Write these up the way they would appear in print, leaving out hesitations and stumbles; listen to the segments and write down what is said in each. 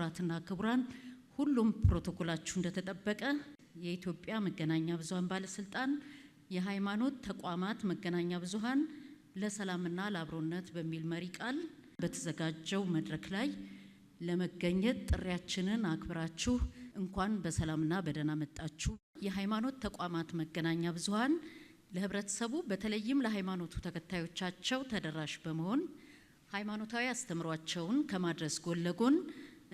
ክቡራትና ክቡራን ሁሉም ፕሮቶኮላችሁ እንደተጠበቀ የኢትዮጵያ መገናኛ ብዙሃን ባለስልጣን የሃይማኖት ተቋማት መገናኛ ብዙሃን ለሰላምና ለአብሮነት በሚል መሪ ቃል በተዘጋጀው መድረክ ላይ ለመገኘት ጥሪያችንን አክብራችሁ እንኳን በሰላምና በደህና መጣችሁ። የሃይማኖት ተቋማት መገናኛ ብዙሃን ለህብረተሰቡ በተለይም ለሃይማኖቱ ተከታዮቻቸው ተደራሽ በመሆን ሃይማኖታዊ አስተምሯቸውን ከማድረስ ጎን ለጎን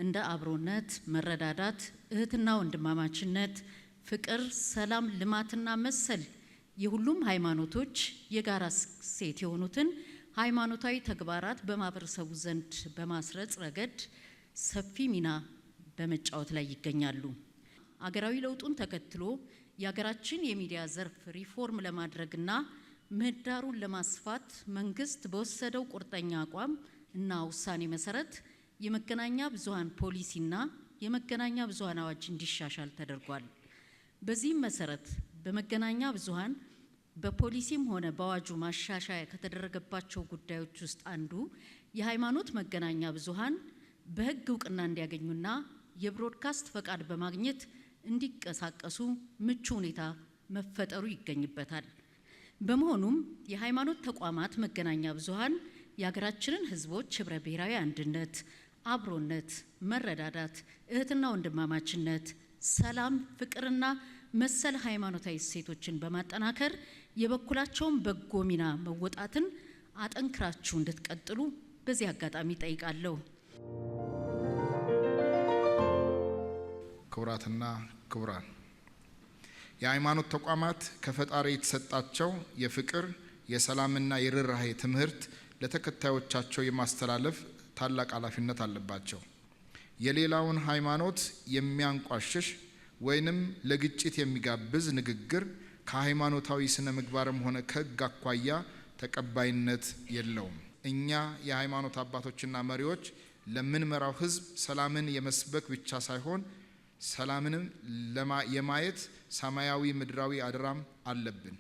እንደ አብሮነት፣ መረዳዳት፣ እህትና ወንድማማችነት፣ ፍቅር፣ ሰላም፣ ልማትና መሰል የሁሉም ሃይማኖቶች የጋራ ሴት የሆኑትን ሃይማኖታዊ ተግባራት በማህበረሰቡ ዘንድ በማስረጽ ረገድ ሰፊ ሚና በመጫወት ላይ ይገኛሉ። አገራዊ ለውጡን ተከትሎ የሀገራችን የሚዲያ ዘርፍ ሪፎርም ለማድረግና ምህዳሩን ለማስፋት መንግስት በወሰደው ቁርጠኛ አቋም እና ውሳኔ መሰረት የመገናኛ ብዙሃን ፖሊሲና የመገናኛ ብዙሃን አዋጅ እንዲሻሻል ተደርጓል። በዚህም መሰረት በመገናኛ ብዙሃን በፖሊሲም ሆነ በአዋጁ ማሻሻያ ከተደረገባቸው ጉዳዮች ውስጥ አንዱ የሃይማኖት መገናኛ ብዙሃን በህግ እውቅና እንዲያገኙና የብሮድካስት ፈቃድ በማግኘት እንዲንቀሳቀሱ ምቹ ሁኔታ መፈጠሩ ይገኝበታል። በመሆኑም የሃይማኖት ተቋማት መገናኛ ብዙሃን የሀገራችንን ህዝቦች ህብረ ብሔራዊ አንድነት፣ አብሮነት፣ መረዳዳት፣ እህትና ወንድማማችነት፣ ሰላም፣ ፍቅርና መሰል ሃይማኖታዊ እሴቶችን በማጠናከር የበኩላቸውን በጎ ሚና መወጣትን አጠንክራችሁ እንድትቀጥሉ በዚህ አጋጣሚ ጠይቃለሁ። ክቡራትና ክቡራን፣ የሃይማኖት ተቋማት ከፈጣሪ የተሰጣቸው የፍቅር፣ የሰላምና የርህራሄ ትምህርት ለተከታዮቻቸው የማስተላለፍ ታላቅ ኃላፊነት አለባቸው። የሌላውን ሃይማኖት የሚያንቋሽሽ ወይንም ለግጭት የሚጋብዝ ንግግር ከሃይማኖታዊ ስነ ምግባርም ሆነ ከህግ አኳያ ተቀባይነት የለውም። እኛ የሃይማኖት አባቶችና መሪዎች ለምንመራው ህዝብ ሰላምን የመስበክ ብቻ ሳይሆን ሰላምንም የማየት ሰማያዊ ምድራዊ አደራም አለብን።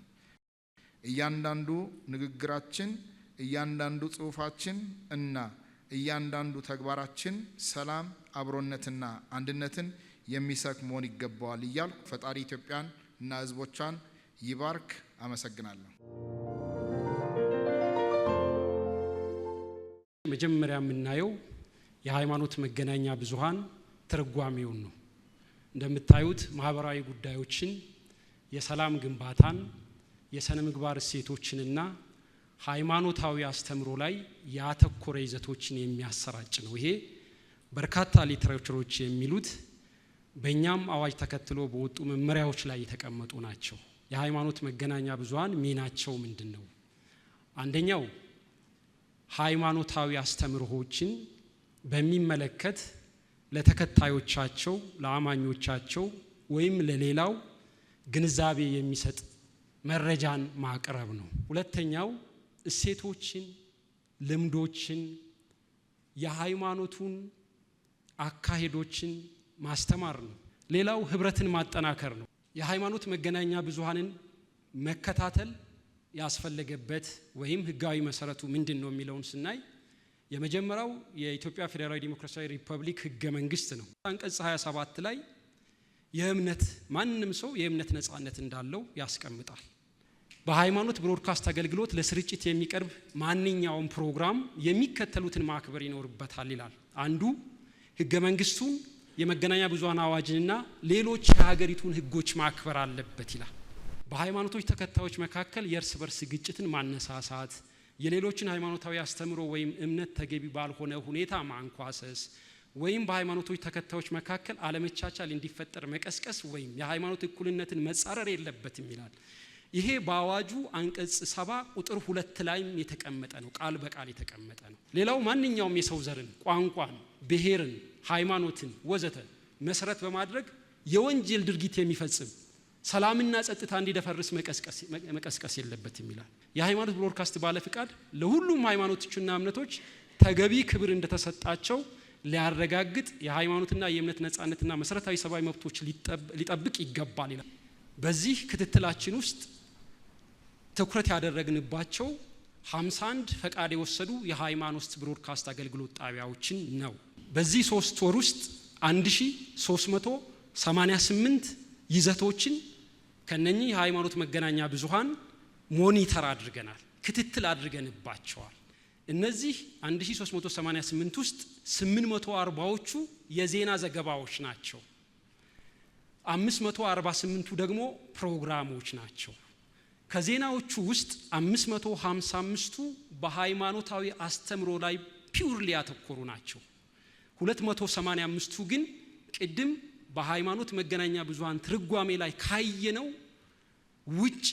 እያንዳንዱ ንግግራችን፣ እያንዳንዱ ጽሁፋችን እና እያንዳንዱ ተግባራችን ሰላም፣ አብሮነትና አንድነትን የሚሰብክ መሆን ይገባዋል እያልኩ ፈጣሪ ኢትዮጵያን እና ህዝቦቿን ይባርክ። አመሰግናለሁ። መጀመሪያ የምናየው የሃይማኖት መገናኛ ብዙሃን ትርጓሜውን ነው። እንደምታዩት ማህበራዊ ጉዳዮችን፣ የሰላም ግንባታን፣ የስነ ምግባር እሴቶችንና ሃይማኖታዊ አስተምሮ ላይ ያተኮረ ይዘቶችን የሚያሰራጭ ነው። ይሄ በርካታ ሊትሬቸሮች የሚሉት በእኛም አዋጅ ተከትሎ በወጡ መመሪያዎች ላይ የተቀመጡ ናቸው። የሃይማኖት መገናኛ ብዙሃን ሚናቸው ምንድነው? አንደኛው ሃይማኖታዊ አስተምሮዎችን በሚመለከት ለተከታዮቻቸው፣ ለአማኞቻቸው ወይም ለሌላው ግንዛቤ የሚሰጥ መረጃን ማቅረብ ነው። ሁለተኛው እሴቶችን፣ ልምዶችን፣ የሃይማኖቱን አካሄዶችን ማስተማር ነው። ሌላው ህብረትን ማጠናከር ነው። የሃይማኖት መገናኛ ብዙሃንን መከታተል ያስፈልገበት ወይም ህጋዊ መሰረቱ ምንድነው የሚለውን ስናይ የመጀመሪያው የኢትዮጵያ ፌዴራላዊ ዲሞክራሲያዊ ሪፐብሊክ ህገ መንግስት ነው። አንቀጽ 27 ላይ የእምነት ማንንም ሰው የእምነት ነጻነት እንዳለው ያስቀምጣል። በሃይማኖት ብሮድካስት አገልግሎት ለስርጭት የሚቀርብ ማንኛውም ፕሮግራም የሚከተሉትን ማክበር ይኖርበታል ይላል። አንዱ ህገ መንግስቱን፣ የመገናኛ ብዙሃን አዋጅንና ሌሎች የሀገሪቱን ህጎች ማክበር አለበት ይላል። በሃይማኖቶች ተከታዮች መካከል የእርስ በርስ ግጭትን ማነሳሳት፣ የሌሎችን ሃይማኖታዊ አስተምሮ ወይም እምነት ተገቢ ባልሆነ ሁኔታ ማንኳሰስ ወይም በሃይማኖቶች ተከታዮች መካከል አለመቻቻል እንዲፈጠር መቀስቀስ ወይም የሃይማኖት እኩልነትን መጻረር የለበትም ይላል። ይሄ በአዋጁ አንቀጽ 70 ቁጥር 2 ላይም የተቀመጠ ነው፣ ቃል በቃል የተቀመጠ ነው። ሌላው ማንኛውም የሰው ዘርን፣ ቋንቋን፣ ብሔርን፣ ሃይማኖትን ወዘተ መሰረት በማድረግ የወንጀል ድርጊት የሚፈጽም ሰላምና ጸጥታ እንዲደፈርስ መቀስቀስ የለበትም ይላል። የሃይማኖት ብሮድካስት ባለፍቃድ ለሁሉም ሃይማኖቶችና እምነቶች ተገቢ ክብር እንደተሰጣቸው ሊያረጋግጥ የሃይማኖትና የእምነት ነጻነትና መሰረታዊ ሰብአዊ መብቶች ሊጠብቅ ይገባል ይላል። በዚህ ክትትላችን ውስጥ ትኩረት ያደረግንባቸው 51 ፈቃድ የወሰዱ የሃይማኖት ብሮድካስት አገልግሎት ጣቢያዎችን ነው። በዚህ 3 ወር ውስጥ 1388 ይዘቶችን ከነኚህ የሃይማኖት መገናኛ ብዙሃን ሞኒተር አድርገናል፣ ክትትል አድርገንባቸዋል። እነዚህ 1388 ውስጥ 840ዎቹ የዜና ዘገባዎች ናቸው። 548ቱ ደግሞ ፕሮግራሞች ናቸው። ከዜናዎቹ ውስጥ 555ቱ በሃይማኖታዊ አስተምሮ ላይ ፒውርሊ ያተኮሩ ናቸው። 285ቱ ግን ቅድም በሃይማኖት መገናኛ ብዙሃን ትርጓሜ ላይ ካየነው ውጪ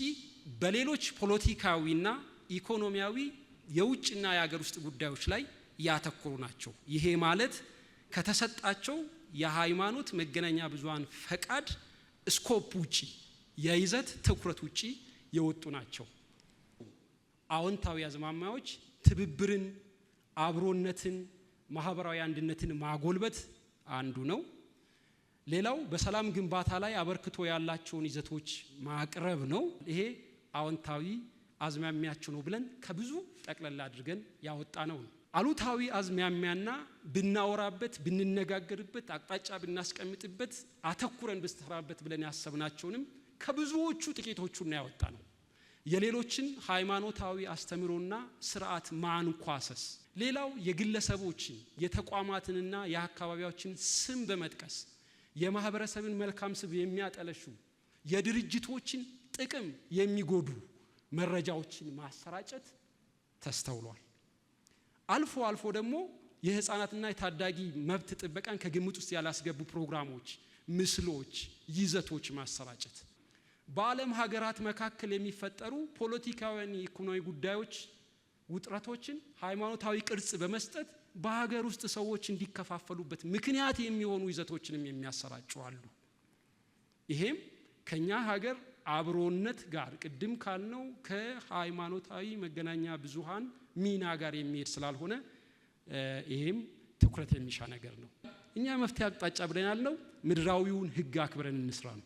በሌሎች ፖለቲካዊና ኢኮኖሚያዊ የውጭና የሀገር ውስጥ ጉዳዮች ላይ ያተኮሩ ናቸው። ይሄ ማለት ከተሰጣቸው የሃይማኖት መገናኛ ብዙሃን ፈቃድ ስኮፕ ውጪ የይዘት ትኩረት ውጪ የወጡ ናቸው። አዎንታዊ አዝማሚያዎች ትብብርን፣ አብሮነትን፣ ማህበራዊ አንድነትን ማጎልበት አንዱ ነው። ሌላው በሰላም ግንባታ ላይ አበርክቶ ያላቸውን ይዘቶች ማቅረብ ነው። ይሄ አዎንታዊ አዝማሚያቸው ነው ብለን ከብዙ ጠቅለል አድርገን ያወጣነው ነው። አሉታዊ አዝማሚያና ብናወራበት፣ ብንነጋገርበት፣ አቅጣጫ ብናስቀምጥበት፣ አተኩረን ብንሰራበት ብለን ያሰብናቸውንም ከብዙዎቹ ጥቂቶቹን ያወጣነው። የሌሎችን ሃይማኖታዊ አስተምሮና ስርዓት ማንኳሰስ፣ ሌላው የግለሰቦችን የተቋማትንና የአካባቢዎችን ስም በመጥቀስ የማህበረሰብን መልካም ስም የሚያጠለሹ የድርጅቶችን ጥቅም የሚጎዱ መረጃዎችን ማሰራጨት ተስተውሏል። አልፎ አልፎ ደግሞ የህፃናትና የታዳጊ መብት ጥበቃን ከግምት ውስጥ ያላስገቡ ፕሮግራሞች፣ ምስሎች፣ ይዘቶች ማሰራጨት፣ በዓለም ሀገራት መካከል የሚፈጠሩ ፖለቲካዊና ኢኮኖሚያዊ ጉዳዮች ውጥረቶችን ሃይማኖታዊ ቅርጽ በመስጠት በሀገር ውስጥ ሰዎች እንዲከፋፈሉበት ምክንያት የሚሆኑ ይዘቶችንም የሚያሰራጩ አሉ። ይሄም ከኛ ሀገር አብሮነት ጋር ቅድም ካልነው ከሃይማኖታዊ መገናኛ ብዙሃን ሚና ጋር የሚሄድ ስላልሆነ ይሄም ትኩረት የሚሻ ነገር ነው። እኛ መፍትሄ አቅጣጫ ብለን ያልነው ምድራዊውን ህግ አክብረን እንስራ ነው።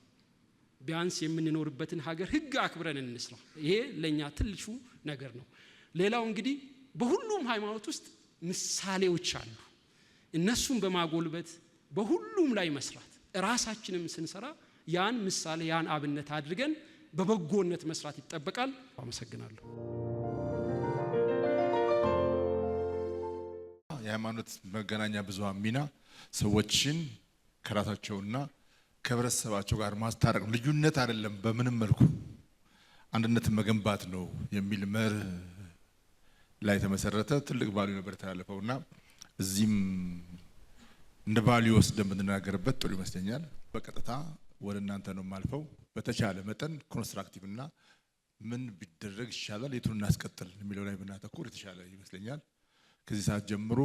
ቢያንስ የምንኖርበትን ሀገር ህግ አክብረን እንስራ። ይሄ ለኛ ትልሹ ነገር ነው። ሌላው እንግዲህ በሁሉም ሃይማኖት ውስጥ ምሳሌዎች አሉ። እነሱን በማጎልበት በሁሉም ላይ መስራት፣ ራሳችንም ስንሰራ ያን ምሳሌ ያን አብነት አድርገን በበጎነት መስራት ይጠበቃል። አመሰግናለሁ። የሃይማኖት መገናኛ ብዙሃን ሚና ሰዎችን ከራሳቸውና ከህብረተሰባቸው ጋር ማስታረቅ፣ ልዩነት አይደለም በምንም መልኩ አንድነትን መገንባት ነው የሚል መርህ ላይ ተመሰረተ ትልቅ ቫልዩ ነበር ተላለፈውና እዚህም እንደ ቫልዩ ወስደን ብንናገርበት ጥሩ ይመስለኛል። በቀጥታ ወደ እናንተ ነው ማልፈው። በተቻለ መጠን ኮንስትራክቲቭ እና ምን ቢደረግ ይሻላል፣ የቱን እናስቀጥል የሚለው ላይ ብናተኩር የተሻለ ይመስለኛል። ከዚህ ሰዓት ጀምሮ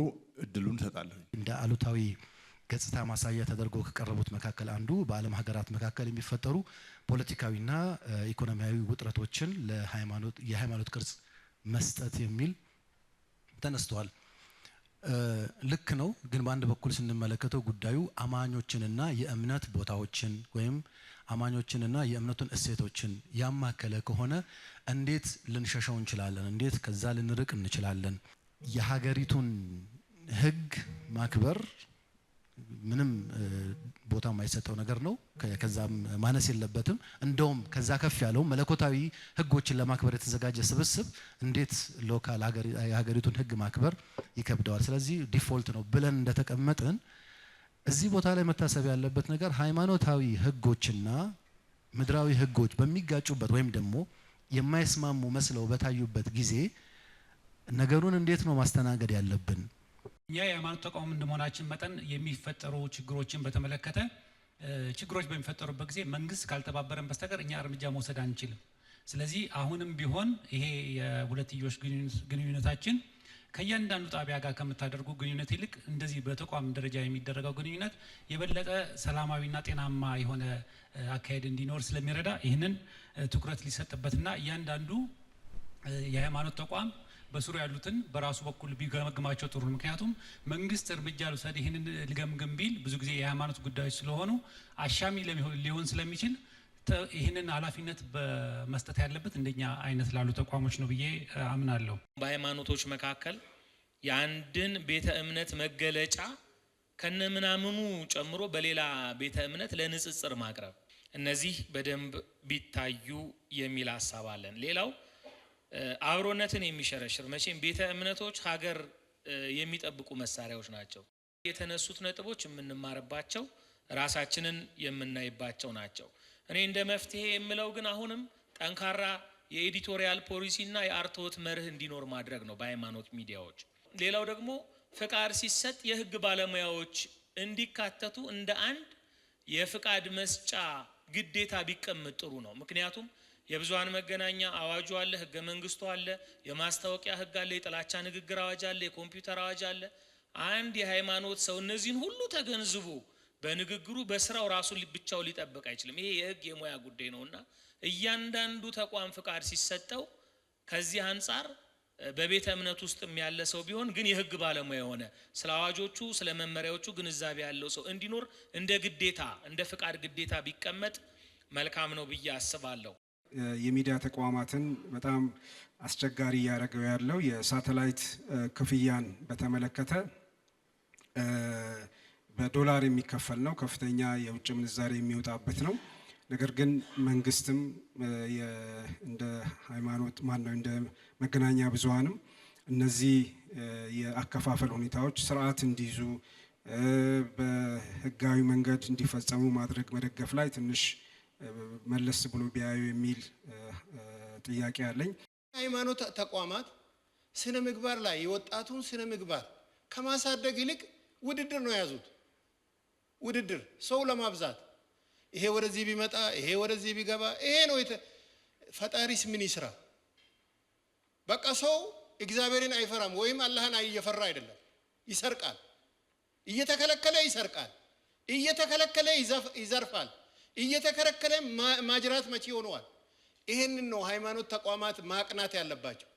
እድሉን ሰጣለሁ። እንደ አሉታዊ ገጽታ ማሳያ ተደርጎ ከቀረቡት መካከል አንዱ በዓለም ሀገራት መካከል የሚፈጠሩ ፖለቲካዊና ኢኮኖሚያዊ ውጥረቶችን የሃይማኖት ቅርጽ መስጠት የሚል ተነስቷል። ልክ ነው። ግን በአንድ በኩል ስንመለከተው ጉዳዩ አማኞችንና የእምነት ቦታዎችን ወይም አማኞችንና የእምነቱን እሴቶችን ያማከለ ከሆነ እንዴት ልንሸሸው እንችላለን? እንዴት ከዛ ልንርቅ እንችላለን? የሀገሪቱን ሕግ ማክበር ምንም ቦታ የማይሰጠው ነገር ነው። ከዛም ማነስ የለበትም። እንደውም ከዛ ከፍ ያለው መለኮታዊ ሕጎችን ለማክበር የተዘጋጀ ስብስብ እንዴት ሎካል የሀገሪቱን ሕግ ማክበር ይከብደዋል? ስለዚህ ዲፎልት ነው ብለን እንደተቀመጥን እዚህ ቦታ ላይ መታሰብ ያለበት ነገር ሃይማኖታዊ ሕጎችና ምድራዊ ሕጎች በሚጋጩበት ወይም ደግሞ የማይስማሙ መስለው በታዩበት ጊዜ ነገሩን እንዴት ነው ማስተናገድ ያለብን? እኛ የሃይማኖት ተቋም እንደመሆናችን መጠን የሚፈጠሩ ችግሮችን በተመለከተ ችግሮች በሚፈጠሩበት ጊዜ መንግስት ካልተባበረን በስተቀር እኛ እርምጃ መውሰድ አንችልም። ስለዚህ አሁንም ቢሆን ይሄ የሁለትዮሽ ግንኙነታችን ከእያንዳንዱ ጣቢያ ጋር ከምታደርጉ ግንኙነት ይልቅ እንደዚህ በተቋም ደረጃ የሚደረገው ግንኙነት የበለጠ ሰላማዊና ጤናማ የሆነ አካሄድ እንዲኖር ስለሚረዳ ይህንን ትኩረት ሊሰጥበትና እያንዳንዱ የሃይማኖት ተቋም በስሩ ያሉትን በራሱ በኩል ቢገመግማቸው ጥሩ ነው። ምክንያቱም መንግስት እርምጃ ልውሰድ ይህንን ልገምግም ቢል ብዙ ጊዜ የሃይማኖት ጉዳዮች ስለሆኑ አሻሚ ሊሆን ስለሚችል ይህንን ኃላፊነት በመስጠት ያለበት እንደኛ አይነት ላሉ ተቋሞች ነው ብዬ አምናለሁ። በሃይማኖቶች መካከል የአንድን ቤተ እምነት መገለጫ ከነምናምኑ ጨምሮ በሌላ ቤተ እምነት ለንጽጽር ማቅረብ እነዚህ በደንብ ቢታዩ የሚል ሐሳብ አለን። ሌላው አብሮነትን የሚሸረሽር መቼም ቤተ እምነቶች ሀገር የሚጠብቁ መሳሪያዎች ናቸው። የተነሱት ነጥቦች የምንማርባቸው ራሳችንን የምናይባቸው ናቸው። እኔ እንደ መፍትሄ የምለው ግን አሁንም ጠንካራ የኤዲቶሪያል ፖሊሲና የአርትዖት መርህ እንዲኖር ማድረግ ነው በሃይማኖት ሚዲያዎች። ሌላው ደግሞ ፍቃድ ሲሰጥ የህግ ባለሙያዎች እንዲካተቱ እንደ አንድ የፍቃድ መስጫ ግዴታ ቢቀመጥ ጥሩ ነው። ምክንያቱም የብዙሃን መገናኛ አዋጁ አለ፣ ህገ መንግስቱ አለ፣ የማስታወቂያ ህግ አለ፣ የጥላቻ ንግግር አዋጅ አለ፣ የኮምፒውተር አዋጅ አለ። አንድ የሃይማኖት ሰው እነዚህን ሁሉ ተገንዝቦ በንግግሩ በስራው ራሱን ብቻው ሊጠብቅ አይችልም። ይሄ የህግ የሙያ ጉዳይ ነውና እያንዳንዱ ተቋም ፍቃድ ሲሰጠው ከዚህ አንፃር በቤተ እምነት ውስጥ ያለ ሰው ቢሆን ግን የህግ ባለሙያ የሆነ ስለ አዋጆቹ ስለ መመሪያዎቹ ግንዛቤ ያለው ሰው እንዲኖር እንደ ግዴታ እንደ ፍቃድ ግዴታ ቢቀመጥ መልካም ነው ብዬ አስባለሁ። የሚዲያ ተቋማትን በጣም አስቸጋሪ ያደረገው ያለው የሳተላይት ክፍያን በተመለከተ በዶላር የሚከፈል ነው። ከፍተኛ የውጭ ምንዛሬ የሚወጣበት ነው። ነገር ግን መንግስትም እንደ ሃይማኖት እንደ መገናኛ ብዙሃንም እነዚህ የአከፋፈል ሁኔታዎች ስርዓት እንዲይዙ በህጋዊ መንገድ እንዲፈጸሙ ማድረግ መደገፍ ላይ ትንሽ መለስ ብሎ ቢያዩ የሚል ጥያቄ አለኝ። ሃይማኖት ተቋማት ስነ ምግባር ላይ የወጣቱን ስነ ምግባር ከማሳደግ ይልቅ ውድድር ነው የያዙት። ውድድር ሰው ለማብዛት ይሄ ወደዚህ ቢመጣ ይሄ ወደዚህ ቢገባ ይሄ ነው ፈጣሪስ ምን ይስራ? በቃ ሰው እግዚአብሔርን አይፈራም ወይም አላህን እየፈራ አይደለም። ይሰርቃል፣ እየተከለከለ ይሰርቃል፣ እየተከለከለ ይዘርፋል፣ እየተከለከለ ማጅራት መቺ ሆነዋል። ይሄንን ነው ሃይማኖት ተቋማት ማቅናት ያለባቸው።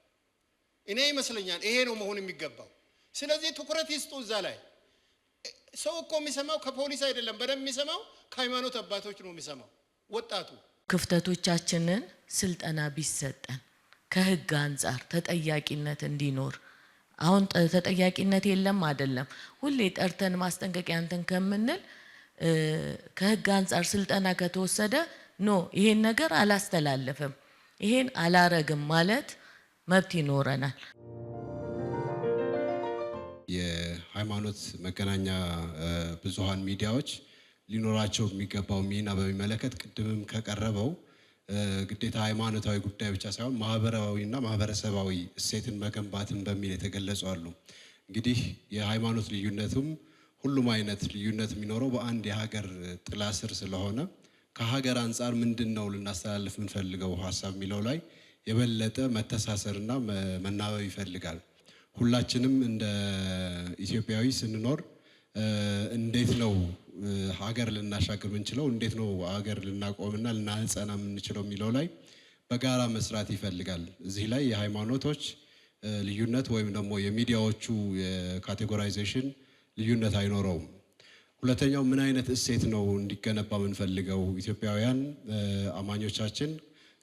እኔ ይመስለኛል ይሄ ነው መሆን የሚገባው። ስለዚህ ትኩረት ይስጡ እዛ ላይ። ሰው እኮ የሚሰማው ከፖሊስ አይደለም፣ በደንብ የሚሰማው ከሃይማኖት አባቶች ነው የሚሰማው። ወጣቱ ክፍተቶቻችንን ስልጠና ቢሰጠን ከህግ አንፃር ተጠያቂነት እንዲኖር። አሁን ተጠያቂነት የለም አይደለም፣ ሁሌ ጠርተን ማስጠንቀቂያ እንትን ከምንል ከህግ አንፃር ስልጠና ከተወሰደ ኖ ይሄን ነገር አላስተላለፈም ይሄን አላረግም ማለት መብት ይኖረናል። የሃይማኖት መገናኛ ብዙሃን ሚዲያዎች ሊኖራቸው የሚገባው ሚና በሚመለከት ቅድምም ከቀረበው ግዴታ ሃይማኖታዊ ጉዳይ ብቻ ሳይሆን ማህበራዊና ማህበረሰባዊ እሴትን መገንባትን በሚል የተገለጹ አሉ። እንግዲህ የሃይማኖት ልዩነቱም ሁሉም አይነት ልዩነት የሚኖረው በአንድ የሀገር ጥላ ስር ስለሆነ ከሀገር አንፃር ምንድነው ልናስተላልፍ የምንፈልገው ሀሳብ የሚለው ላይ የበለጠ መተሳሰርና መናበብ ይፈልጋል። ሁላችንም እንደ ኢትዮጵያዊ ስንኖር እንዴት ነው ሀገር ልናሻገር የምንችለው፣ እንዴት ነው ሀገር ልናቆምና ልናጸና የምንችለው የሚለው ላይ በጋራ መስራት ይፈልጋል። እዚህ ላይ የሃይማኖቶች ልዩነት ወይም ደግሞ የሚዲያዎቹ የካቴጎራይዜሽን ልዩነት አይኖረውም። ሁለተኛው ምን አይነት እሴት ነው እንዲገነባ የምንፈልገው፣ ኢትዮጵያውያን አማኞቻችን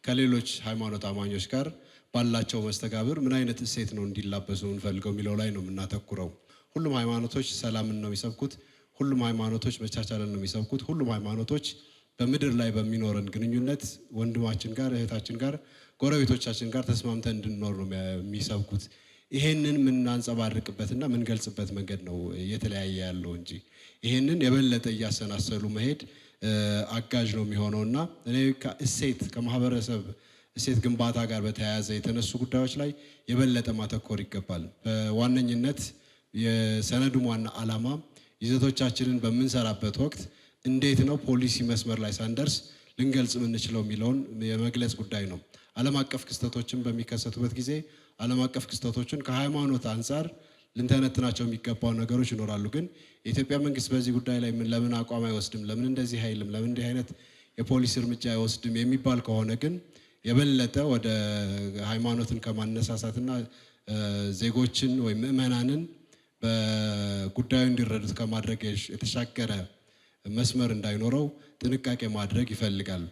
ከሌሎች ሃይማኖት አማኞች ጋር ባላቸው መስተጋብር ምን አይነት እሴት ነው እንዲላበሱ የምንፈልገው የሚለው ላይ ነው የምናተኩረው። ሁሉም ሃይማኖቶች ሰላምን ነው የሚሰብኩት። ሁሉም ሃይማኖቶች መቻቻልን ነው የሚሰብኩት። ሁሉም ሃይማኖቶች በምድር ላይ በሚኖረን ግንኙነት ወንድማችን ጋር እህታችን ጋር ጎረቤቶቻችን ጋር ተስማምተን እንድንኖር ነው የሚሰብኩት። ይሄንን የምናንጸባርቅበትና የምንገልጽበት መንገድ ነው እየተለያየ ያለው እንጂ ይሄንን የበለጠ እያሰናሰሉ መሄድ አጋዥ ነው የሚሆነውና እኔ ከእሴት ከማህበረሰብ እሴት ግንባታ ጋር በተያያዘ የተነሱ ጉዳዮች ላይ የበለጠ ማተኮር ይገባል። በዋነኝነት የሰነዱ ዋና ዓላማ ይዘቶቻችንን በምንሰራበት ወቅት እንዴት ነው ፖሊሲ መስመር ላይ ሳንደርስ ልንገልጽ የምንችለው የሚለውን የመግለጽ ጉዳይ ነው። ዓለም አቀፍ ክስተቶችን በሚከሰቱበት ጊዜ ዓለም አቀፍ ክስተቶችን ከሃይማኖት አንፃር ልንተነትናቸው የሚገባው ነገሮች ይኖራሉ። ግን የኢትዮጵያ መንግስት በዚህ ጉዳይ ላይ ለምን አቋም አይወስድም፣ ለምን እንደዚህ አይልም፣ ለምን እንዲህ አይነት የፖሊሲ እርምጃ አይወስድም የሚባል ከሆነ ግን የበለጠ ወደ ሃይማኖትን ከማነሳሳትና ዜጎችን ወይም ምእመናንን በጉዳዩ እንዲረዱት ከማድረግ የተሻገረ መስመር እንዳይኖረው ጥንቃቄ ማድረግ ይፈልጋል።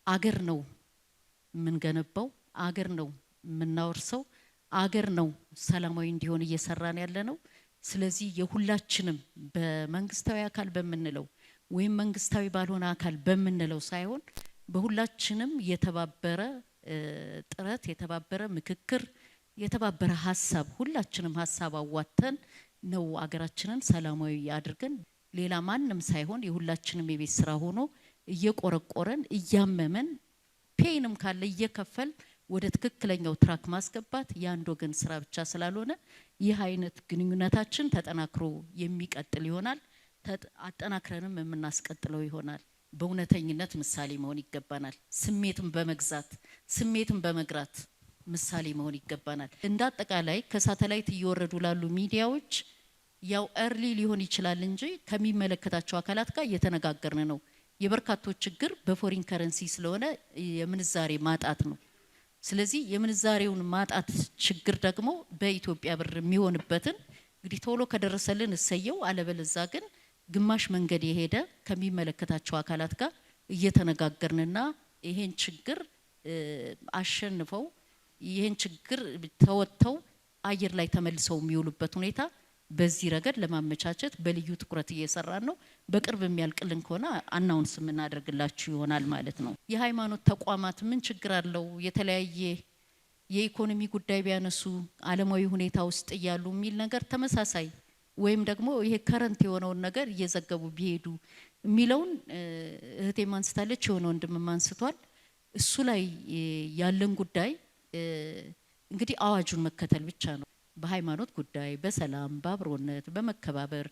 አገር ነው የምንገነባው፣ አገር ነው የምናወርሰው፣ አገር ነው ሰላማዊ እንዲሆን እየሰራን ያለ ነው። ስለዚህ የሁላችንም በመንግስታዊ አካል በመንለው ወይም መንግስታዊ ባልሆነ አካል በመንለው ሳይሆን በሁላችንም የተባበረ ጥረት የተባበረ ምክክር የተባበረ ሐሳብ ሁላችንም ሐሳብ አዋተን ነው አገራችንን ሰላማዊ አድርገን ሌላ ማንንም ሳይሆን የሁላችንም የቤት ስራ ሆኖ እየቆረቆረን እያመመን ፔንም ካለ እየከፈል ወደ ትክክለኛው ትራክ ማስገባት ያንድ ወገን ስራ ብቻ ስላልሆነ ይህ አይነት ግንኙነታችን ተጠናክሮ የሚቀጥል ይሆናል። አጠናክረንም የምናስቀጥለው ይሆናል። በእውነተኝነት ምሳሌ መሆን ይገባናል። ስሜትን በመግራት ምሳሌ መሆን ይገባናል። እንደ አጠቃላይ ከሳተላይት እየወረዱ ላሉ ሚዲያዎች ያው early ሊሆን ይችላል እንጂ ከሚመለከታቸው አካላት ጋር እየተነጋገርን ነው። የበርካቶች ችግር በፎሪን ከረንሲ ስለሆነ የምንዛሬ ማጣት ነው። ስለዚህ የምንዛሬውን ማጣት ችግር ደግሞ በኢትዮጵያ ብር የሚሆንበትን እንግዲህ ቶሎ ከደረሰልን እሰየው፣ አለበለዛ ግን ግማሽ መንገድ የሄደ ከሚመለከታቸው አካላት ጋር እየተነጋገርንና ይሄን ችግር አሸንፈው ይሄን ችግር ተወጥተው አየር ላይ ተመልሰው የሚውሉበት ሁኔታ በዚህ ረገድ ለማመቻቸት በልዩ ትኩረት እየሰራን ነው። በቅርብ የሚያልቅልን ከሆነ አናውንስ የምናደርግላችሁ ይሆናል ማለት ነው። የሃይማኖት ተቋማት ምን ችግር አለው? የተለያየ የኢኮኖሚ ጉዳይ ቢያነሱ ዓለማዊ ሁኔታ ውስጥ እያሉ የሚል ነገር ተመሳሳይ ወይም ደግሞ ይሄ ከረንት የሆነውን ነገር እየዘገቡ ቢሄዱ የሚለውን እህቴ ማንስታለች፣ የሆነ ወንድም ማንስቷል። እሱ ላይ ያለን ጉዳይ እንግዲህ አዋጁን መከተል ብቻ ነው። በሃይማኖት ጉዳይ በሰላም በአብሮነት በመከባበር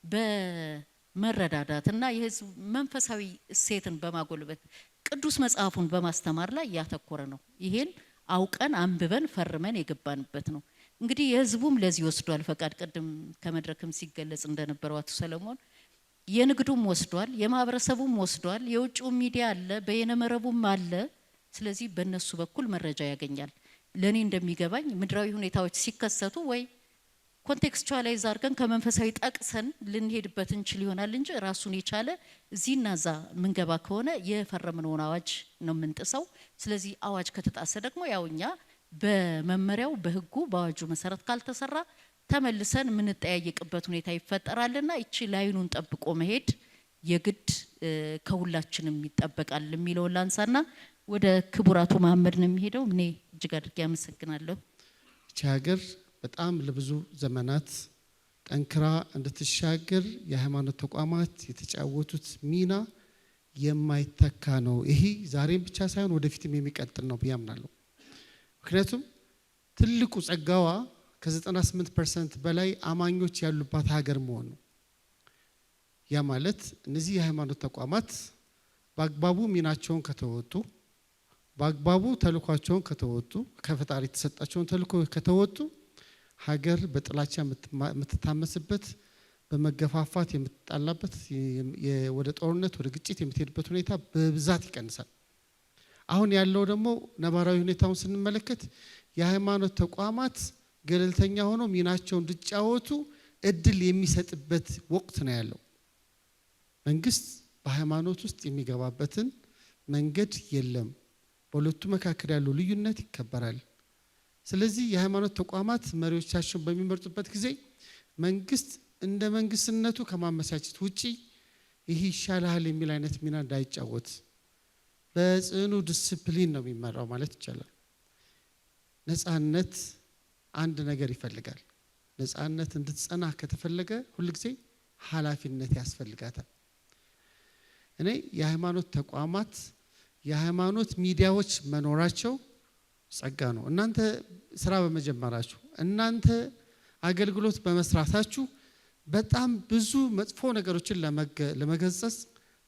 በመረዳዳት እና የህዝብ መንፈሳዊ እሴትን በማጎልበት ቅዱስ መጽሐፉን በማስተማር ላይ ያተኮረ ነው። ይሄን አውቀን አንብበን ፈርመን የገባንበት ነው። እንግዲህ የህዝቡም ለዚህ ወስዷል ፈቃድ። ቅድም ከመድረክም ሲገለጽ እንደነበረው አቶ ሰለሞን የንግዱም ወስዷል፣ የማህበረሰቡም ወስዷል፣ የውጭው ሚዲያ አለ፣ በየነመረቡም አለ። ስለዚህ በእነሱ በኩል መረጃ ያገኛል። ለኔ እንደሚገባኝ ምድራዊ ሁኔታዎች ሲከሰቱ ወይ ኮንቴክስቹዋላይዝ አድርገን ከመንፈሳዊ ጠቅሰን ልንሄድበት እንችል ይሆናል እንጂ ራሱን የቻለ እዚህና እዛ ምንገባ ከሆነ የፈረምነውን አዋጅ ነው የምንጥሰው። ስለዚህ አዋጅ ከተጣሰ ደግሞ ያው እኛ በመመሪያው በህጉ በአዋጁ መሰረት ካልተሰራ ተመልሰን የምንጠያየቅበት ሁኔታ ይፈጠራልና እቺ ላይኑን ጠብቆ መሄድ የግድ ከሁላችንም ይጠበቃል የሚለውን ላንሳና ወደ ክቡራቱ መሐመድ ነው የሚሄደው። እኔ እጅግ አድርጌ አመሰግናለሁ። እቺ ሀገር በጣም ለብዙ ዘመናት ጠንክራ እንድትሻገር የሃይማኖት ተቋማት የተጫወቱት ሚና የማይተካ ነው። ይሄ ዛሬም ብቻ ሳይሆን ወደፊትም የሚቀጥል ነው ብዬ አምናለሁ። ምክንያቱም ትልቁ ጸጋዋ ከ98% በላይ አማኞች ያሉባት ሀገር መሆኑ ነው። ያ ማለት እነዚህ የሃይማኖት ተቋማት በአግባቡ ሚናቸውን ከተወጡ፣ በአግባቡ ተልኳቸውን ከተወጡ፣ ከፈጣሪ የተሰጣቸውን ተልኮ ከተወጡ ሀገር በጥላቻ የምትታመስበት፣ በመገፋፋት የምትጣላበት፣ ወደ ጦርነት ወደ ግጭት የምትሄድበት ሁኔታ በብዛት ይቀንሳል። አሁን ያለው ደግሞ ነባራዊ ሁኔታውን ስንመለከት የሃይማኖት ተቋማት ገለልተኛ ሆነው ሚናቸውን እንዲጫወቱ እድል የሚሰጥበት ወቅት ነው ያለው። መንግስት በሃይማኖት ውስጥ የሚገባበትን መንገድ የለም። በሁለቱ መካከል ያለው ልዩነት ይከበራል። ስለዚህ የሃይማኖት ተቋማት መሪዎቻቸውን በሚመርጡበት ጊዜ መንግስት እንደ መንግስትነቱ ከማመቻቸት ውጪ ይህ ይሻላል የሚል አይነት ሚና እንዳይጫወት በጽኑ ዲሲፕሊን ነው የሚመራው ማለት ይቻላል። ነፃነት አንድ ነገር ይፈልጋል። ነፃነት እንድትጸና ከተፈለገ ሁልጊዜ ኃላፊነት ያስፈልጋታል። እኔ የሃይማኖት ተቋማት የሃይማኖት ሚዲያዎች መኖራቸው ጸጋ ነው። እናንተ ስራ በመጀመራችሁ፣ እናንተ አገልግሎት በመስራታችሁ በጣም ብዙ መጥፎ ነገሮችን ለመገሰጽ፣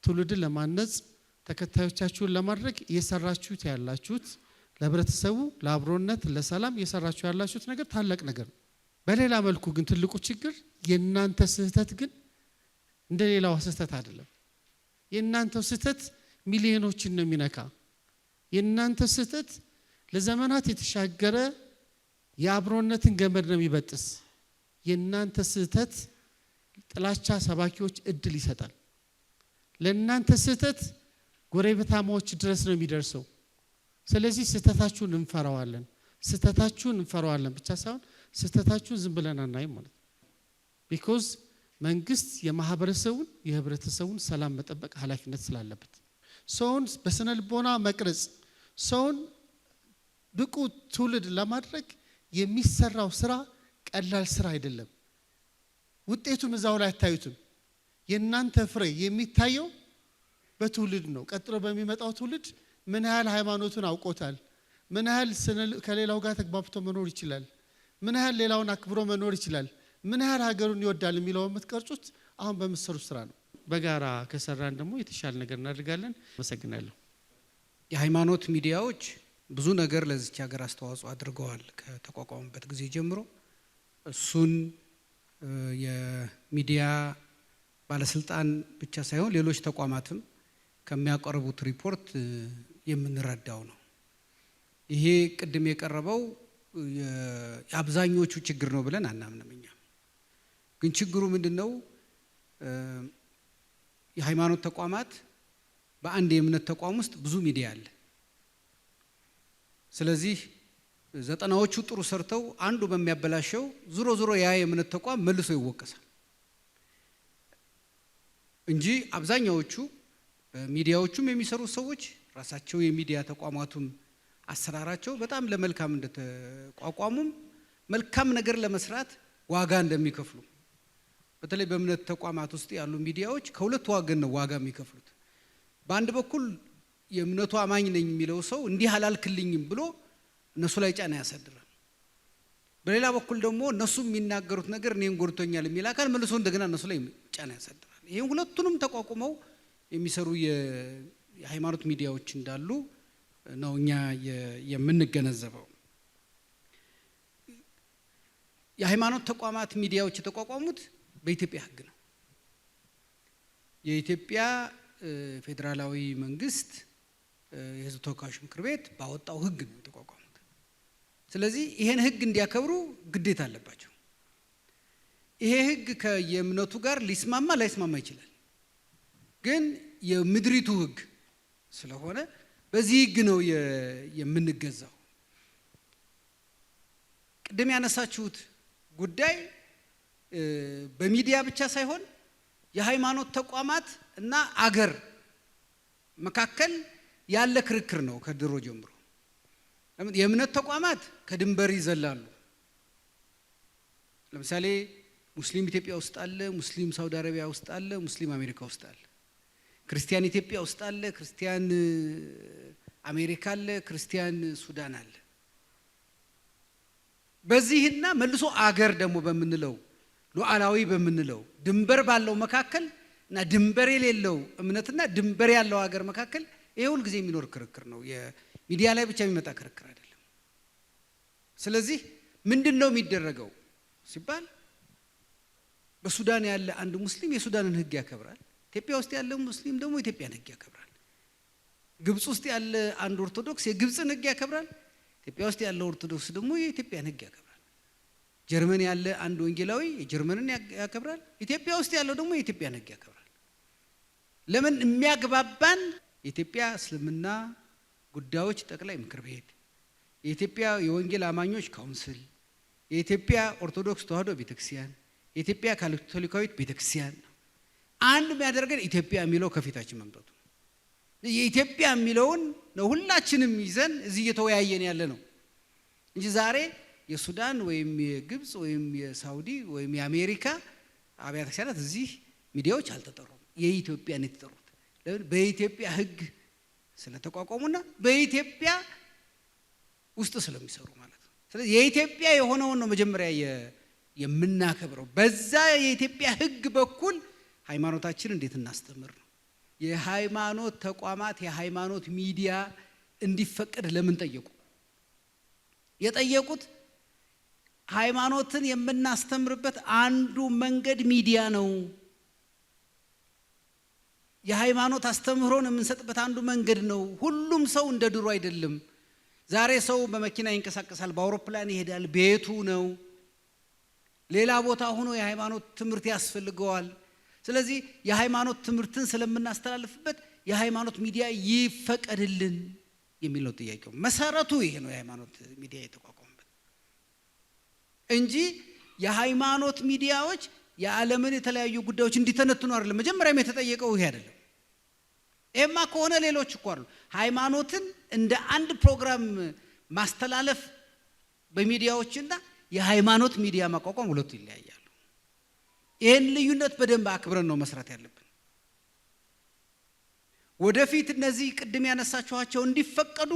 ትውልድን ለማነጽ፣ ተከታዮቻችሁን ለማድረግ እየሰራችሁት ያላችሁት ለህብረተሰቡ፣ ለአብሮነት፣ ለሰላም እየሰራችሁ ያላችሁት ነገር ታላቅ ነገር ነው። በሌላ መልኩ ግን ትልቁ ችግር የእናንተ ስህተት ግን እንደ ሌላው ስህተት አይደለም። የእናንተው ስህተት ሚሊዮኖችን ነው የሚነካ። የእናንተ ስህተት ለዘመናት የተሻገረ የአብሮነትን ገመድ ነው የሚበጥስ። የእናንተ ስህተት ጥላቻ ሰባኪዎች እድል ይሰጣል። ለእናንተ ስህተት ጎረቤታማዎች ድረስ ነው የሚደርሰው። ስለዚህ ስህተታችሁን እንፈራዋለን። ስህተታችሁን እንፈራዋለን ብቻ ሳይሆን ስህተታችሁን ዝም ብለን አናይም ማለት ነው። ቢኮዝ መንግስት የማህበረሰቡን የህብረተሰቡን ሰላም መጠበቅ ኃላፊነት ስላለበት ሰውን በስነ ልቦና መቅረጽ ሰውን ብቁ ትውልድ ለማድረግ የሚሰራው ስራ ቀላል ስራ አይደለም። ውጤቱን እዛው ላይ አታዩትም። የእናንተ ፍሬ የሚታየው በትውልድ ነው። ቀጥሎ በሚመጣው ትውልድ ምን ያህል ሃይማኖቱን አውቆታል፣ ምን ያህል ከሌላው ጋር ተግባብቶ መኖር ይችላል፣ ምን ያህል ሌላውን አክብሮ መኖር ይችላል፣ ምን ያህል ሀገሩን ይወዳል የሚለው የምትቀርጹት አሁን በመሰሩት ስራ ነው። በጋራ ከሰራን ደግሞ የተሻለ ነገር እናደርጋለን። አመሰግናለሁ። የሃይማኖት ሚዲያዎች ብዙ ነገር ለዚች ሀገር አስተዋጽኦ አድርገዋል ከተቋቋሙበት ጊዜ ጀምሮ። እሱን የሚዲያ ባለስልጣን ብቻ ሳይሆን ሌሎች ተቋማትም ከሚያቀርቡት ሪፖርት የምንረዳው ነው። ይሄ ቅድም የቀረበው የአብዛኞቹ ችግር ነው ብለን አናምንም። እኛ ግን ችግሩ ምንድነው? የሃይማኖት ተቋማት በአንድ የእምነት ተቋም ውስጥ ብዙ ሚዲያ አለ። ስለዚህ ዘጠናዎቹ ጥሩ ሰርተው አንዱ በሚያበላሸው ዙሮ ዙሮ ያ የእምነት ተቋም መልሶ ይወቀሳል እንጂ አብዛኛዎቹ ሚዲያዎቹም የሚሰሩ ሰዎች ራሳቸው የሚዲያ ተቋማቱም አሰራራቸው በጣም ለመልካም እንደተቋቋሙም መልካም ነገር ለመስራት ዋጋ እንደሚከፍሉ በተለይ በእምነት ተቋማት ውስጥ ያሉ ሚዲያዎች ከሁለት ወገን ነው ዋጋ የሚከፍሉት። በአንድ በኩል የእምነቱ አማኝ ነኝ የሚለው ሰው እንዲህ አላልክልኝም ብሎ እነሱ ላይ ጫና ያሳድራል። በሌላ በኩል ደግሞ እነሱ የሚናገሩት ነገር እኔን ጎድቶኛል የሚል አካል መልሶ እንደገና እነሱ ላይ ጫና ያሳድራል። ይሄን ሁለቱንም ተቋቁመው የሚሰሩ የሃይማኖት ሚዲያዎች እንዳሉ ነው እኛ የምንገነዘበው። የሃይማኖት ተቋማት ሚዲያዎች የተቋቋሙት በኢትዮጵያ ሕግ ነው። የኢትዮጵያ ፌዴራላዊ መንግስት የሕዝብ ተወካዮች ምክር ቤት ባወጣው ሕግ ነው የተቋቋሙት። ስለዚህ ይሄን ሕግ እንዲያከብሩ ግዴታ አለባቸው። ይሄ ሕግ ከየእምነቱ ጋር ሊስማማ ላይስማማ ይችላል። ግን የምድሪቱ ሕግ ስለሆነ በዚህ ሕግ ነው የምንገዛው። ቅድም ያነሳችሁት ጉዳይ በሚዲያ ብቻ ሳይሆን የሃይማኖት ተቋማት እና አገር መካከል ያለ ክርክር ነው ከድሮ ጀምሮ። የእምነት ተቋማት ከድንበር ይዘላሉ። ለምሳሌ ሙስሊም ኢትዮጵያ ውስጥ አለ፣ ሙስሊም ሳውዲ አረቢያ ውስጥ አለ፣ ሙስሊም አሜሪካ ውስጥ አለ። ክርስቲያን ኢትዮጵያ ውስጥ አለ፣ ክርስቲያን አሜሪካ አለ፣ ክርስቲያን ሱዳን አለ። በዚህና መልሶ አገር ደግሞ በምንለው ሉዓላዊ በምንለው ድንበር ባለው መካከል እና ድንበር የሌለው እምነትና ድንበር ያለው ሀገር መካከል ይሄ ሁል ጊዜ የሚኖር ክርክር ነው። የሚዲያ ላይ ብቻ የሚመጣ ክርክር አይደለም። ስለዚህ ምንድነው የሚደረገው ሲባል በሱዳን ያለ አንድ ሙስሊም የሱዳንን ሕግ ያከብራል። ኢትዮጵያ ውስጥ ያለ ሙስሊም ደግሞ የኢትዮጵያን ሕግ ያከብራል። ግብጽ ውስጥ ያለ አንድ ኦርቶዶክስ የግብጽን ሕግ ያከብራል። ኢትዮጵያ ውስጥ ያለ ኦርቶዶክስ ደግሞ የኢትዮጵያን ሕግ ያከብራል። ጀርመን ያለ አንድ ወንጌላዊ የጀርመንን ያከብራል። ኢትዮጵያ ውስጥ ያለው ደግሞ የኢትዮጵያን ሕግ ያከብራል። ለምን? የሚያግባባን የኢትዮጵያ እስልምና ጉዳዮች ጠቅላይ ምክር ቤት፣ የኢትዮጵያ የወንጌል አማኞች ካውንስል፣ የኢትዮጵያ ኦርቶዶክስ ተዋሕዶ ቤተክርስቲያን፣ የኢትዮጵያ ካቶሊካዊት ቤተክርስቲያን አንድ የሚያደርገን ኢትዮጵያ የሚለው ከፊታችን መምጣቱ የኢትዮጵያ የሚለውን ነው ሁላችንም ይዘን እዚህ እየተወያየን ያለ ነው እንጂ ዛሬ የሱዳን ወይም የግብጽ ወይም የሳውዲ ወይም የአሜሪካ አብያተ ክርስቲያናት እዚህ ሚዲያዎች አልተጠሩም። የኢትዮጵያ ነው የተጠሩት። ለምን? በኢትዮጵያ ሕግ ስለተቋቋሙና በኢትዮጵያ ውስጥ ስለሚሰሩ ማለት ነው። ስለዚህ የኢትዮጵያ የሆነውን ነው መጀመሪያ የምናከብረው። በዛ የኢትዮጵያ ሕግ በኩል ሃይማኖታችን እንዴት እናስተምር ነው። የሃይማኖት ተቋማት የሃይማኖት ሚዲያ እንዲፈቀድ ለምን ጠየቁ? የጠየቁት ሃይማኖትን የምናስተምርበት አንዱ መንገድ ሚዲያ ነው። የሃይማኖት አስተምህሮን የምንሰጥበት አንዱ መንገድ ነው። ሁሉም ሰው እንደ ድሮ አይደለም። ዛሬ ሰው በመኪና ይንቀሳቀሳል፣ በአውሮፕላን ይሄዳል፣ ቤቱ ነው። ሌላ ቦታ ሆኖ የሃይማኖት ትምህርት ያስፈልገዋል። ስለዚህ የሃይማኖት ትምህርትን ስለምናስተላልፍበት የሃይማኖት ሚዲያ ይፈቀድልን የሚል ነው ጥያቄው። መሰረቱ ይሄ ነው የሃይማኖት ሚዲያ የተቋቋመበት እንጂ የሃይማኖት ሚዲያዎች የዓለምን የተለያዩ ጉዳዮች እንዲተነትኑ አይደለም መጀመሪያም የተጠየቀው ይሄ አይደለም። ኤማ ከሆነ ሌሎች እኮ አሉ። ሃይማኖትን እንደ አንድ ፕሮግራም ማስተላለፍ በሚዲያዎችና የሃይማኖት ሚዲያ ማቋቋም ሁለቱ ይለያያሉ። ይሄን ልዩነት በደንብ አክብረን ነው መስራት ያለብን። ወደፊት እነዚህ ቅድም ያነሳችኋቸው እንዲፈቀዱ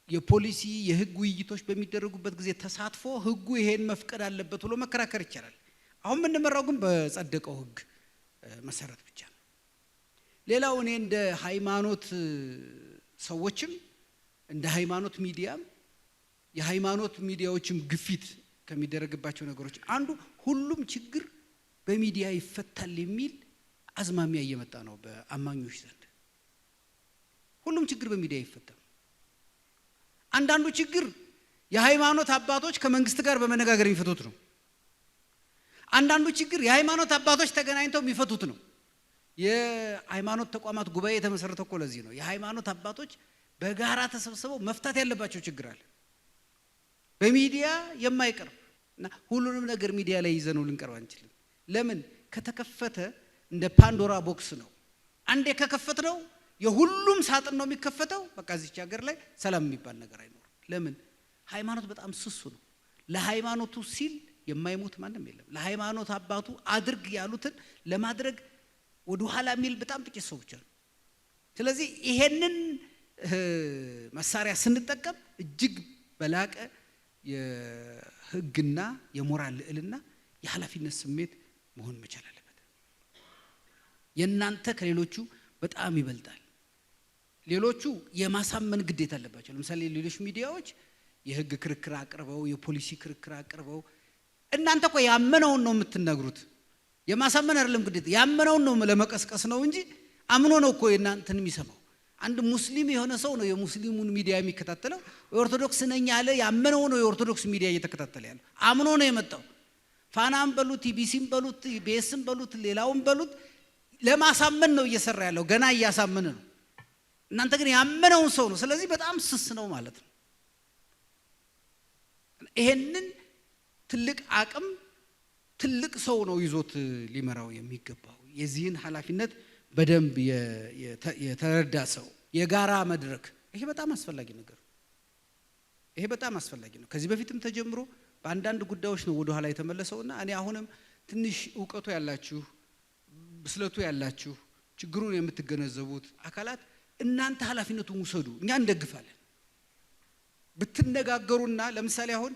የፖሊሲ የህግ ውይይቶች በሚደረጉበት ጊዜ ተሳትፎ ህጉ ይሄን መፍቀድ አለበት ብሎ መከራከር ይቻላል። አሁን የምንመራው ግን በጸደቀው ህግ መሰረት ብቻ ነው። ሌላው እኔ እንደ ሃይማኖት ሰዎችም እንደ ሃይማኖት ሚዲያም የሃይማኖት ሚዲያዎችም ግፊት ከሚደረግባቸው ነገሮች አንዱ ሁሉም ችግር በሚዲያ ይፈታል የሚል አዝማሚያ እየመጣ ነው በአማኞች ዘንድ። ሁሉም ችግር በሚዲያ ይፈታል። አንዳንዱ ችግር የሃይማኖት አባቶች ከመንግስት ጋር በመነጋገር የሚፈቱት ነው። አንዳንዱ ችግር የሃይማኖት አባቶች ተገናኝተው የሚፈቱት ነው። የሃይማኖት ተቋማት ጉባኤ የተመሰረተው እኮ ለዚህ ነው። የሃይማኖት አባቶች በጋራ ተሰብስበው መፍታት ያለባቸው ችግር አለ በሚዲያ የማይቀርብ እና ሁሉንም ነገር ሚዲያ ላይ ይዘነው ልንቀርብ አንችልም። ለምን? ከተከፈተ እንደ ፓንዶራ ቦክስ ነው። አንዴ ከከፈትነው የሁሉም ሳጥን ነው የሚከፈተው። በቃ እዚች ሀገር ላይ ሰላም የሚባል ነገር አይኖርም። ለምን? ሃይማኖት በጣም ስሱ ነው። ለሃይማኖቱ ሲል የማይሞት ማንም የለም። ለሃይማኖት አባቱ አድርግ ያሉትን ለማድረግ ወደ ኋላ የሚል በጣም ጥቂት ሰው ብቻ ነው። ስለዚህ ይሄንን መሳሪያ ስንጠቀም እጅግ በላቀ የህግና የሞራል ልዕልና የኃላፊነት ስሜት መሆን መቻል አለበት። የናንተ ከሌሎቹ በጣም ይበልጣል። ሌሎቹ የማሳመን ግዴታ አለባቸው። ለምሳሌ ሌሎች ሚዲያዎች የህግ ክርክር አቅርበው የፖሊሲ ክርክር አቅርበው እናንተ እኮ ያመነውን ነው የምትነግሩት። የማሳመን አይደለም ግዴታ፣ ያመነውን ነው ለመቀስቀስ ነው እንጂ አምኖ ነው እኮ እናንተን የሚሰማው። አንድ ሙስሊም የሆነ ሰው ነው የሙስሊሙን ሚዲያ የሚከታተለው። ኦርቶዶክስ ነኝ ያለ ያመነው ነው የኦርቶዶክስ ሚዲያ እየተከታተለ ያለው። አምኖ ነው የመጣው። ፋናም በሉት ኢቢሲም በሉት ቤስም በሉት ሌላውም በሉት ለማሳመን ነው እየሰራ ያለው። ገና እያሳመነ ነው። እናንተ ግን ያመነውን ሰው ነው። ስለዚህ በጣም ስስ ነው ማለት ነው። ይሄንን ትልቅ አቅም ትልቅ ሰው ነው ይዞት ሊመራው የሚገባው። የዚህን ኃላፊነት በደንብ የተረዳ ሰው የጋራ መድረክ ይሄ በጣም አስፈላጊ ነገር። ይሄ በጣም አስፈላጊ ነው። ከዚህ በፊትም ተጀምሮ በአንዳንድ ጉዳዮች ነው ወደ ኋላ የተመለሰውና እኔ አሁንም ትንሽ እውቀቱ ያላችሁ ብስለቱ ያላችሁ ችግሩን የምትገነዘቡት አካላት እናንተ ኃላፊነቱን ውሰዱ። እኛ እንደግፋለን። ብትነጋገሩና ለምሳሌ አሁን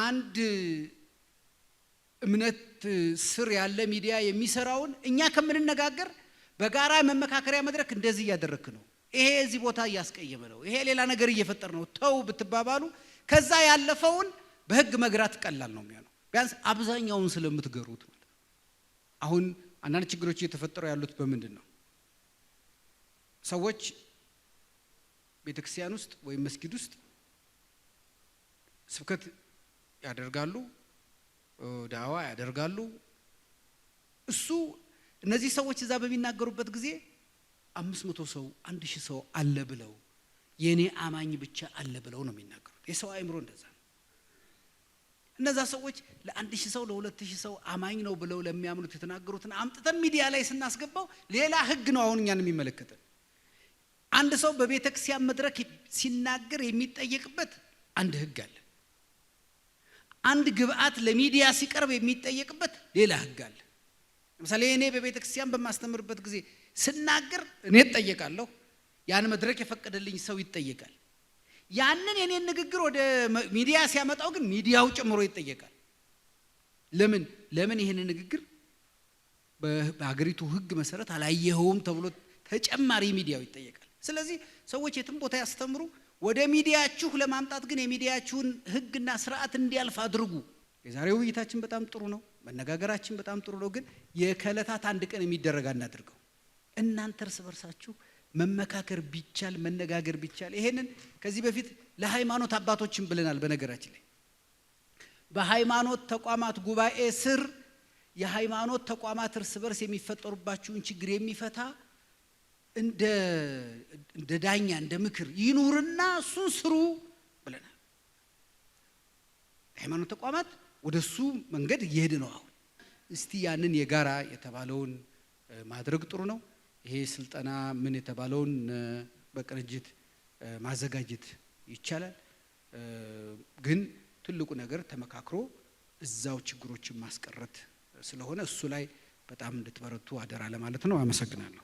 አንድ እምነት ስር ያለ ሚዲያ የሚሰራውን እኛ ከምንነጋገር በጋራ መመካከሪያ መድረክ እንደዚህ እያደረክ ነው፣ ይሄ እዚህ ቦታ እያስቀየመ ነው፣ ይሄ ሌላ ነገር እየፈጠረ ነው፣ ተው ብትባባሉ ከዛ ያለፈውን በህግ መግራት ቀላል ነው የሚሆነው። ቢያንስ አብዛኛውን ስለምትገሩት ማለት ነው። አሁን አንዳንድ ችግሮች እየተፈጠሩ ያሉት በምንድን ነው? ሰዎች ቤተክርስቲያን ውስጥ ወይም መስጊድ ውስጥ ስብከት ያደርጋሉ፣ ዳዋ ያደርጋሉ። እነዚህ ሰዎች እዛ በሚናገሩበት ጊዜ 500 ሰው 1000 ሰው አለ ብለው የኔ አማኝ ብቻ አለ ብለው ነው የሚናገሩት። የሰው አይምሮ እንደዛ ነው። እነዛ ሰዎች ለ1000 ሰው ለ2000 ሰው አማኝ ነው ብለው ለሚያምኑት የተናገሩትን አምጥተን ሚዲያ ላይ ስናስገባው ሌላ ህግ ነው አሁን እኛን የሚመለከተን። አንድ ሰው በቤተክርስቲያን መድረክ ሲናገር የሚጠየቅበት አንድ ህግ አለ። አንድ ግብአት ለሚዲያ ሲቀርብ የሚጠየቅበት ሌላ ህግ አለ። ለምሳሌ እኔ በቤተክርስቲያን በማስተምርበት ጊዜ ስናገር እኔ እጠየቃለሁ፣ ያን መድረክ የፈቀደልኝ ሰው ይጠየቃል። ያንን የኔን ንግግር ወደ ሚዲያ ሲያመጣው ግን ሚዲያው ጨምሮ ይጠየቃል። ለምን ይሄን ንግግር በሀገሪቱ ህግ መሰረት አላየኸውም ተብሎ ተጨማሪ ሚዲያው ይጠየቃል። ስለዚህ ሰዎች የትም ቦታ ያስተምሩ፣ ወደ ሚዲያችሁ ለማምጣት ግን የሚዲያችሁን ህግና ስርዓት እንዲያልፍ አድርጉ። የዛሬው ውይይታችን በጣም ጥሩ ነው፣ መነጋገራችን በጣም ጥሩ ነው። ግን የከለታት አንድ ቀን የሚደረግ አናድርገው። እናንተ እርስ በርሳችሁ መመካከር ቢቻል መነጋገር ቢቻል ይሄንን ከዚህ በፊት ለሃይማኖት አባቶችን ብለናል። በነገራችን ላይ በሃይማኖት ተቋማት ጉባኤ ስር የሃይማኖት ተቋማት እርስ በርስ የሚፈጠሩባችሁን ችግር የሚፈታ እንደ ዳኛ እንደ ምክር ይኑርና እሱን ስሩ ብለናል። የሃይማኖት ተቋማት ወደሱ መንገድ እየሄደ ነው። አሁን እስቲ ያንን የጋራ የተባለውን ማድረግ ጥሩ ነው። ይሄ ስልጠና ምን የተባለውን በቅንጅት ማዘጋጀት ይቻላል። ግን ትልቁ ነገር ተመካክሮ እዛው ችግሮችን ማስቀረት ስለሆነ እሱ ላይ በጣም እንድትበረቱ አደራ ለማለት ነው። አመሰግናለሁ።